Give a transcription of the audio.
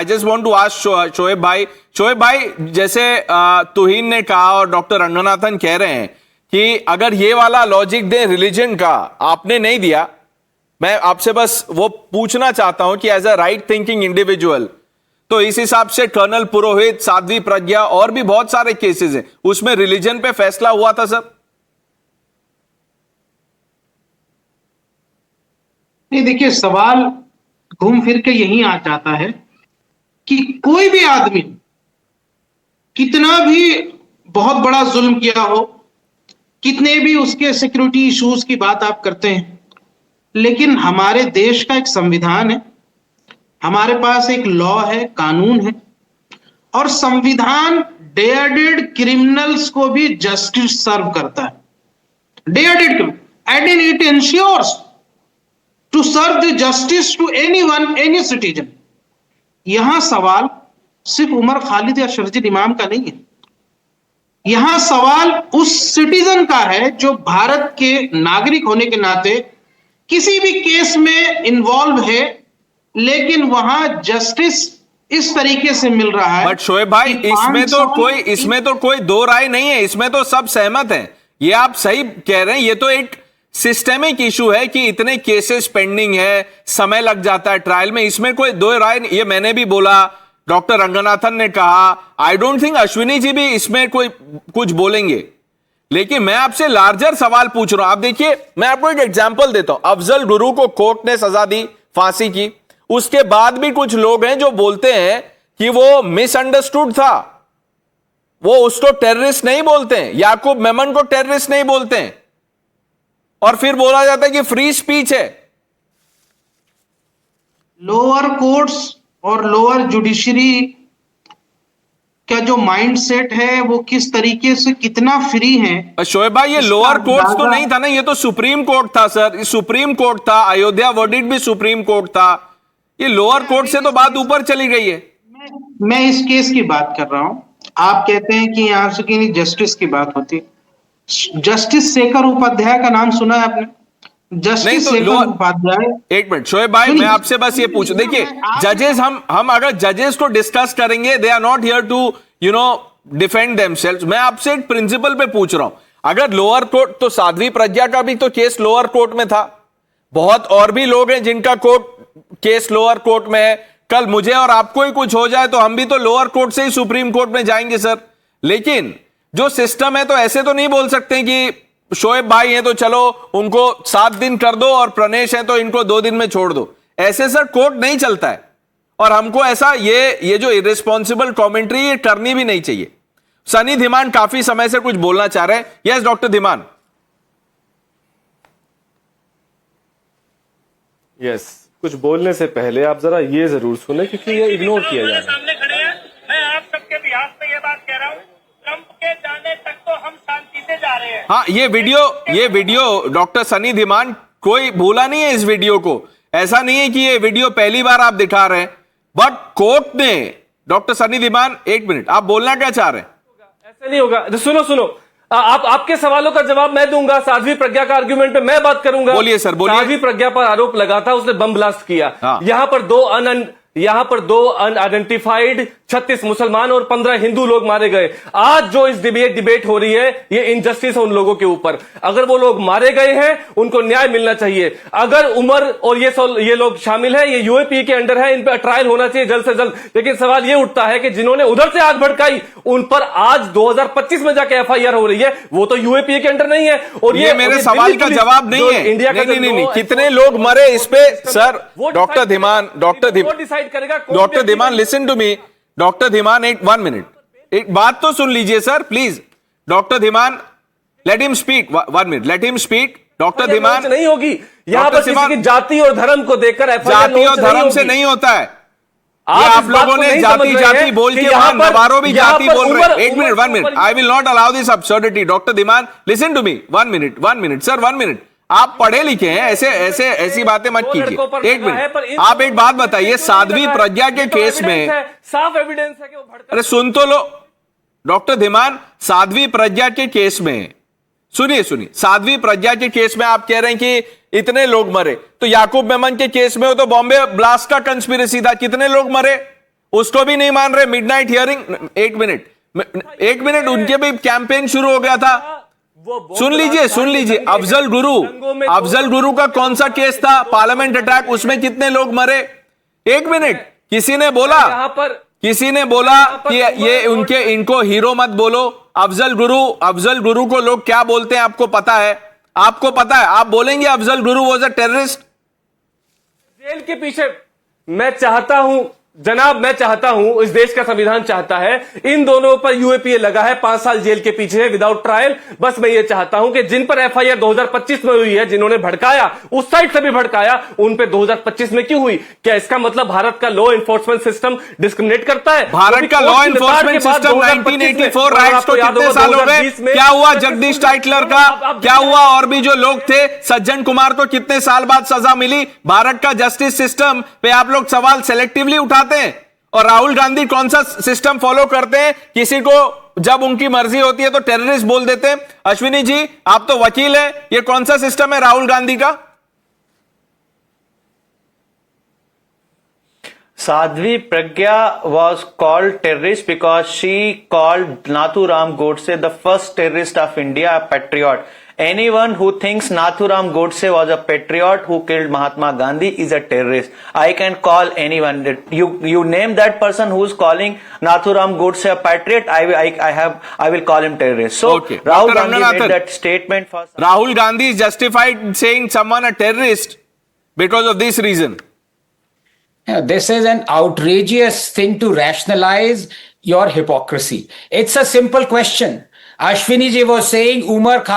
I just want to ask Shoaib bhai, जैसे तुहीन ने कहा और डॉक्टर रंगनाथन कह रहे हैं कि अगर ये वाला लॉजिक दे रिलीजन का, आपने नहीं दिया, मैं आपसे बस वो पूछना चाहता हूं कि as a right thinking individual, तो इस हिसाब से कर्नल पुरोहित, साध्वी प्रज्ञा और भी बहुत सारे केसेस हैं, उसमें रिलीजन पे फैसला हुआ था सर? नहीं, देखिए सवाल घूम फिर के यही आ जाता है कि कोई भी आदमी कितना भी बहुत बड़ा जुल्म किया हो, कितने भी उसके सिक्योरिटी इश्यूज की बात आप करते हैं, लेकिन हमारे देश का एक संविधान है, हमारे पास एक लॉ है, कानून है, और संविधान डेयर्डेड क्रिमिनल्स को भी जस्टिस सर्व करता है। डेयर्डेड and it ensures to serve the justice to anyone, any citizen. यहां सवाल सिर्फ उमर खालिद या शरजील इमाम का नहीं है, यहां सवाल उस सिटीजन का है जो भारत के नागरिक होने के नाते किसी भी केस में इन्वॉल्व है, लेकिन वहां जस्टिस इस तरीके से मिल रहा है। बट शोएब भाई, इसमें तो कोई दो राय नहीं है, इसमें तो सब सहमत हैं। ये आप सही कह रहे हैं, ये तो एक सिस्टेमिक इशू है कि इतने केसेस पेंडिंग है, समय लग जाता है ट्रायल में, इसमें कोई दो राय नहीं। ये मैंने भी बोला, डॉक्टर रंगनाथन ने कहा, I don't think Ashwini ji भी इसमें कोई कुछ बोलेंगे। लेकिन मैं आपसे लार्जर सवाल पूछ रहा हूं। आप देखिए, मैं आपको एक एग्जांपल देता हूं। अफजल गुरु को कोर्ट ने सजा दी फांसी की, उसके बाद भी कुछ लोग हैं जो बोलते हैं कि वो मिसअंडरस्टूड था, वो उसको टेररिस्ट नहीं बोलते हैं, याकूब मेमन को टेररिस्ट नहीं बोलते हैं, और फिर बोला जाता है कि फ्री स्पीच है। लोअर कोर्ट्स और लोअर जुडिशरी का जो माइंडसेट है वो किस तरीके से कितना फ्री है। शोएब भाई, ये लोअर कोर्ट्स तो नहीं था ना, ये तो सुप्रीम कोर्ट था सर, ये सुप्रीम कोर्ट था, अयोध्या वर्डिक्ट भी सुप्रीम कोर्ट था, ये लोअर कोर्ट से तो बात ऊपर चली गई है। मैं इस केस की बात कर रहा हूं। आप कहते हैं कि यहां से कि जस्टिस की बात होती है। जस्टिस शेखर उपाध्याय का नाम सुना है आपने? जस्टिस शेखर उपाध्याय। एक मिनट शोएब भाई, मैं आपसे बस ये पूछूं, देखिए जजेस, हम अगर जजेस को डिस्कस करेंगे, they are not here to defend themselves. मैं आपसे एक प्रिंसिपल पे पूछ रहा हूं, अगर लोअर कोर्ट, तो साध्वी प्रज्ञा का भी तो केस लोअर कोर्ट में था, बहुत और भी लोग हैं जिनका केस लोअर कोर्ट में है। कल मुझे और आपको ही कुछ हो जाए तो हम भी तो लोअर कोर्ट से ही सुप्रीम कोर्ट में जाएंगे सर। लेकिन जो सिस्टम है, तो ऐसे तो नहीं बोल सकते कि शोएब भाई हैं तो चलो उनको 7 दिन कर दो और प्रणेश हैं तो इनको 2 दिन में छोड़ दो। ऐसे सर कोर्ट नहीं चलता है, और हमको ऐसा ये जो इररिस्पॉन्सिबल कमेंट्री ये करनी भी नहीं चाहिए। सनी धीमान काफी समय से कुछ बोलना चाह रहे हैं। Yes doctor Dhiman. यस, कुछ बोलने से पहले आप जरा ये जरूर सुने, क्योंकि ये इग्नोर किया जा रहा है। सामने खड़े हैं, मैं आप सबके बिहाफ पे ये बात कह रहा हूँ, ट्रंप के जाने तक तो हम शांति से जा रहे हैं। हाँ, ये वीडियो डॉक्टर सनी धीमान, कोई भूला नहीं है इस वीडियो को। ऐसा नहीं है कि ये वीडियो पहली बार आप दिखा रहे हैं, बट कोर्ट ने, डॉक्टर सनी धीमान एक मिनट, आप बोलना क्या चाह रहे हैं? ऐसे नहीं होगा। सुनो, आपके सवालों का जवाब मैं दूंगा। साध्वी प्रज्ञा का आर्गुमेंट पे मैं बात करूंगा। बोलिए सर, बोलिए। साध्वी प्रज्ञा पर आरोप लगा था, उसने बम ब्लास्ट किया। हाँ। यहां पर दो अनआइडेंटिफाइड 36 मुसलमान और 15 हिंदू लोग मारे गए। आज जो इस डिबेट हो रही है, ये इनजस्टिस है उन लोगों के ऊपर। अगर वो लोग मारे गए हैं, उनको न्याय मिलना चाहिए। अगर उमर और ये लोग शामिल है, ये यूएपी के अंडर है, इन पर ट्रायल होना चाहिए जल्द से जल्द। लेकिन सवाल ये उठता है कि जिन्होंने उधर से आग भड़काई, उन पर आज 2025 में जाके एफआईआर हो रही है, वो तो यूएपी के अंडर नहीं है। और ये मेरे सवाल का जवाब नहीं है। इंडिया का नहीं, कितने लोग मरे इस पे sir? Doctor Dhiman, doctor Dhiman, listen to me. Doctor Dhiman, 1 minute, एक बात तो सुन लीजिए sir please. Doctor Dhiman, let him speak, 1 minute, let him speak. Doctor Dhiman, नहीं होगी यहां पर किसी की जाति और धर्म को देखकर जाति और धर्म से नहीं होता है। आप लोगों ने जाति बोल के वहां नवारो भी जाति बोल रहे हैं। 1 minute, 1 minute, I will not allow this absurdity. Doctor Dhiman, listen to me, 1 minute sir, 1 minute. आप पढ़े लिखे हैं, ऐसी बातें मत कीजिए। 1 मिनट, आप एक बात बताइए, साध्वी प्रज्ञा के केस में साफ एविडेंस है कि वो भड़का। अरे सुन तो लो डॉक्टर धीमान, साध्वी प्रज्ञा के केस में सुनिए, साध्वी प्रज्ञा के केस में आप कह रहे हैं कि इतने लोग मरे, तो याकूब मेमन के केस में हो तो बॉम्बे ब्लास्ट का कंस्पिरेसी था, कितने लोग मरे? उसको भी नहीं मान रहे। मिडनाइट हियरिंग, एक मिनट, उनके भी कैंपेन शुरू हो गया था। सुन लीजिए, अफजल गुरु का कौन सा केस था, पार्लियामेंट अटैक, उसमें कितने लोग मरे? एक मिनट, किसी ने बोला कि ये इनको हीरो मत बोलो। अफजल गुरु को लोग क्या बोलते हैं आपको पता है? आप बोलेंगे Afzal Guru was a terrorist? Jail के पीछे मैं चाहता हूं, इस देश का संविधान चाहता है, इन दोनों पर यूएपीए लगा है, 5 साल जेल के पीछे है विदाउट ट्रायल। बस मैं ये चाहता हूं कि जिन पर एफआईआर 2025 में हुई है, जिन्होंने भड़काया, उस साइड से भी भड़काया, उन पे 2025 में क्यों हुई? क्या इसका मतलब भारत का लॉ एनफोर्समेंट सिस्टम डिस्क्रिमिनेट करता है? भारत का लॉ एनफोर्समेंट सिस्टम 1984 राइट्स को कितने साल हो गए? क्या हुआ जगदीश टाइटलर का? क्या हुआ और भी जो लोग थे, सज्जन कुमार को कितने साल बाद सजा मिली? भारत का जस्टिस सिस्टम पे आप लोग सवाल सेलेक्टिवली उठाते हैं। और राहुल गांधी कौन सा सिस्टम फॉलो करते हैं? किसी को जब उनकी मर्जी होती है तो टेररिस्ट बोल देते हैं। अश्विनी जी, आप तो वकील हैं, ये कौन सा सिस्टम है राहुल गांधी का? Sadhvi Pragya was called terrorist because she called Nathuram Godse the first terrorist of India, a patriot. Anyone who thinks Nathuram Godse was a patriot who killed Mahatma Gandhi is a terrorist. I can call anyone. You name that person who's calling Nathuram Godse a patriot. I will call him terrorist. So Okay. Rahul Dr. Gandhi Ranganathan, made that statement for Rahul Gandhi is justified in saying someone a terrorist because of this reason. Yeah, this is an outrageous thing to rationalize your hypocrisy. It's a simple question. Ashwini ji was saying Umar Khan